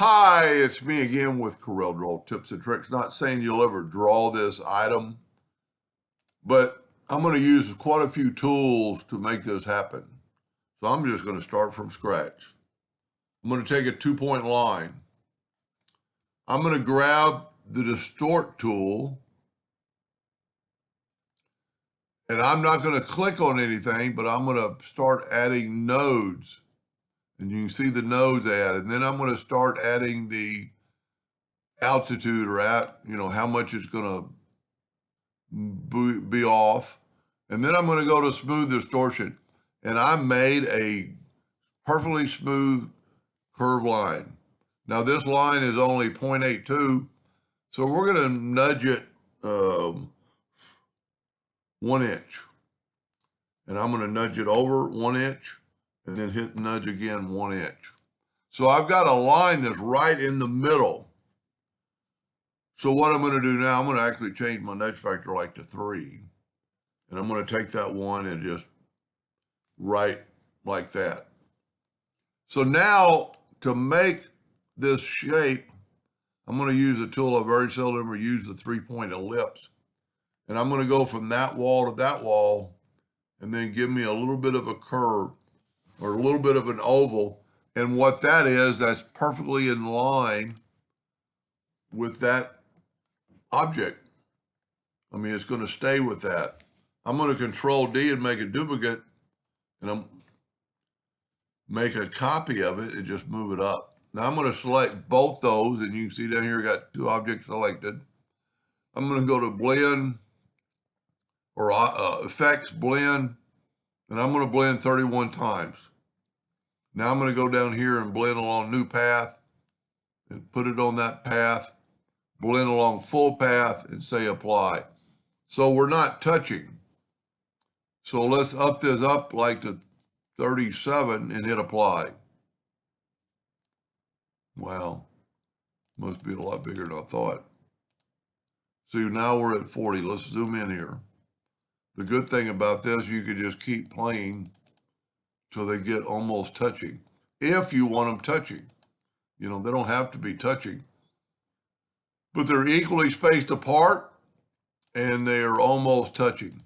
Hi, it's me again with Corel Draw Tips and Tricks. Not saying you'll ever draw this item, but I'm going to use quite a few tools to make this happen. So I'm just going to start from scratch. I'm going to take a 2-point line. I'm going to grab the distort tool, and I'm not going to click on anything, but I'm going to start adding nodes. And you can see the nodes added. And then I'm going to start adding the altitude or how much it's going to be off. And then I'm going to go to smooth distortion. And I made a perfectly smooth curved line. Now this line is only 0.82. So we're going to nudge it 1 inch. And I'm going to nudge it over 1 inch and then hit nudge again 1 inch. So I've got a line that's right in the middle. So what I'm going to do now, I'm going to actually change my nudge factor like to 3. And I'm going to take that one and just right like that. So now to make this shape, I'm going to use a tool I very seldom ever use, the 3-point ellipse. And I'm going to go from that wall to that wall and then give me a little bit of a curve or a little bit of an oval. And what that is, that's perfectly in line with that object. I mean, it's going to stay with that. I'm going to Control D and make a duplicate, and I'm make a copy of it and just move it up. Now I'm going to select both those, and you can see down here I got 2 objects selected. I'm going to go to Blend or Effects, Blend, and I'm going to blend 31 times. Now I'm going to go down here and blend along New Path and put it on that path, blend along Full Path and say Apply. So we're not touching. So let's up this up like to 37 and hit Apply. Wow, must be a lot bigger than I thought. See, now we're at 40. Let's zoom in here. The good thing about this, you could just keep playing till they get almost touching. If you want them touching, they don't have to be touching, but they're equally spaced apart and they are almost touching.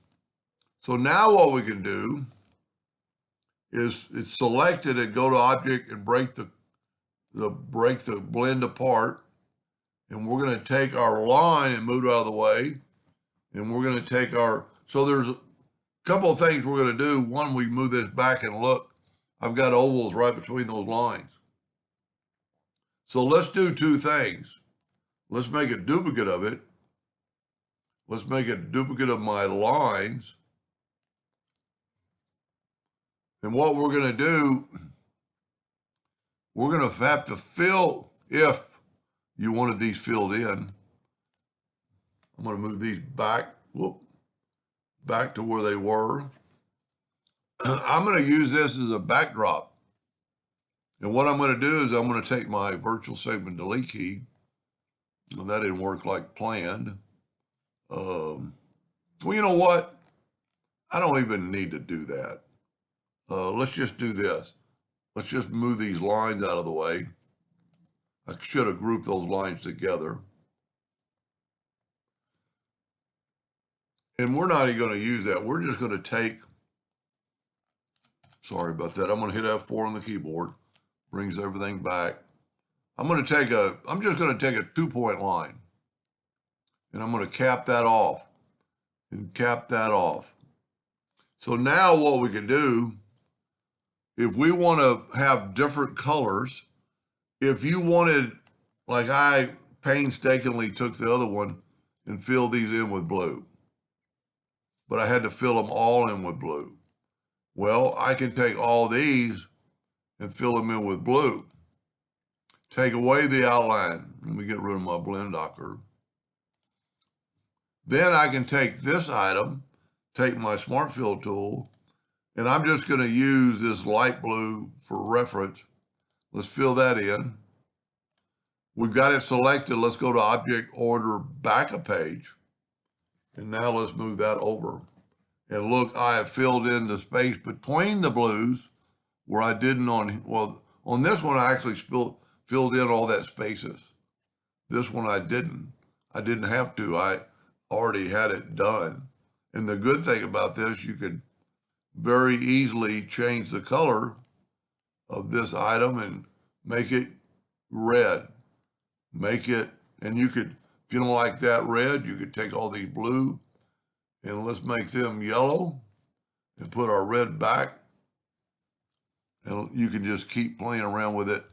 So now what we can do is it's selected and go to Object and break the blend apart. And we're going to take our line and move it out of the way. And we're going to take so there's a couple of things we're going to do. One, we move this back and look, I've got ovals right between those lines. So let's do 2 things. Let's make a duplicate of it. Let's make a duplicate of my lines. And what we're going to do, we're going to have to fill, if you wanted these filled in. I'm going to move these back, back to where they were. I'm going to use this as a backdrop. And what I'm going to do is I'm going to take my virtual segment delete key. And that didn't work like planned. Well, you know what? I don't even need to do that. Let's just do this. Let's just move these lines out of the way. I should have grouped those lines together. And we're not even going to use that. We're just going to take, sorry about that. I'm going to hit F4 on the keyboard. Brings everything back. I'm just going to take a 2-point line. And I'm going to cap that off. And cap that off. So now what we can do, if we want to have different colors, if you wanted, like I painstakingly took the other one and filled these in with blue, but I had to fill them all in with blue. Well, I can take all these and fill them in with blue. Take away the outline. Let me get rid of my blend docker. Then I can take this item, take my Smart Fill tool, and I'm just going to use this light blue for reference. Let's fill that in. We've got it selected. Let's go to Object, Order, Back a Page. And now let's move that over. And look, I have filled in the space between the blues where I didn't on this one, I actually filled in all that spaces. This one I didn't. I didn't have to. I already had it done. And the good thing about this, you could very easily change the color of this item and make it red. Make it, and you could, if you don't like that red, you could take all these blue and let's make them yellow and put our red back. And you can just keep playing around with it.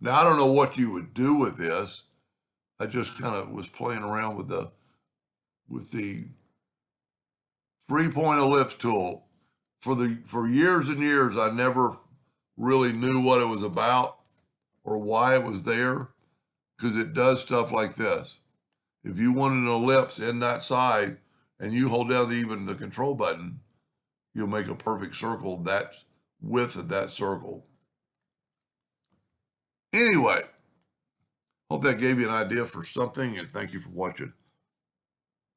Now, I don't know what you would do with this. I just kind of was playing around with the 3-point ellipse tool. For years and years, I never really knew what it was about or why it was there, because it does stuff like this. If you want an ellipse in that side and you hold down even the control button, you'll make a perfect circle that's width of that circle. Anyway, hope that gave you an idea for something, and thank you for watching.